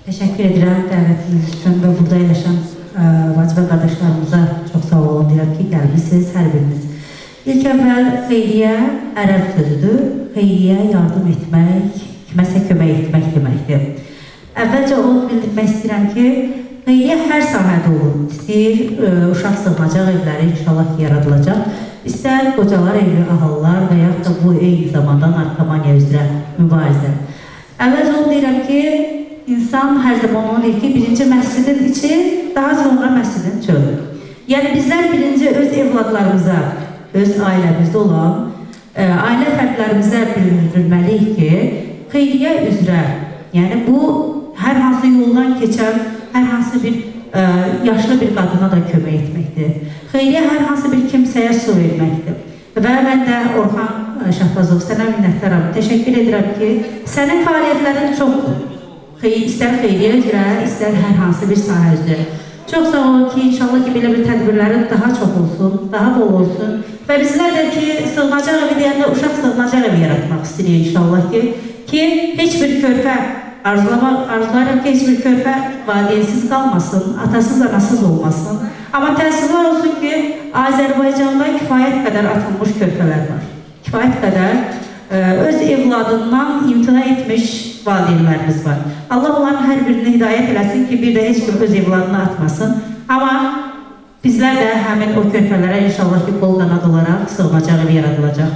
Teşekkür ederim dəvətiniz üçün və burada yaşayan vacibə qardaşlarımıza çox sağ olun deyirəm ki, gəlmişsiniz hər biriniz. İlk əvvəl xeyriyyə ərəb sözüdür. Xeyriyyə yardım etmək, kiməsə kömək etmək deməkdir. Əvvəlcə onu bildirmək istəyirəm ki, xeyriyyə hər sahədə olur. İstəyir uşaq sığınacaq evləri inşallah yaradılacaq. İstər qocalar evli ahallar və yaxud da bu eyni zamanda narkomaniya üzrə mübarizə. Əvvəlcə onu deyirəm ki, İnsan hər zaman onu deyir ki, birinci məscidin içi, daha sonra məscidin çölü. Yəni bizlər birinci öz evladlarımıza, öz ailəmizdə olan ailə fərdlərimizə bildirilməliyik ki, xeyriyyə üzrə, yəni bu hər hansı yoldan keçən, hər hansı bir yaşlı bir qadına da kömək etməkdir. Xeyriyyə hər hansı bir kimsəyə su verməkdir. Və mən də Orxan Şahbazov, sənə minnətdaram. Təşəkkür edirəm ki, sənin fəaliyyətlərin çoxdur. İstər xeyriyyə üzrə, istər hər hansı bir sahə üzrə. Çox sağ olun ki, inşallah ki, belə bir tədbirlərin daha çox olsun, daha bol olsun. Və bizlər də ki, sığınacaq evi deyəndə uşaq sığınacaq evi yaratmaq istəyirik inşallah ki, heç bir körpə arzularım ki, heç bir körpə valideynsiz qalmasın, atasız, anasız olmasın. Amma təəssüflər olsun ki, Azərbaycanda kifayət qədər atılmış körpələr var. Kifayət qədər öz evladından imtina etmiş valideynlərimiz var. Allah onların hər birini hidayət eləsin ki, bir də heç kim öz evladını atmasın. Amma bizlər də həmin o körpələrə inşallah ki, qol qanad olaraq sığınacaq evi yaradılacaq.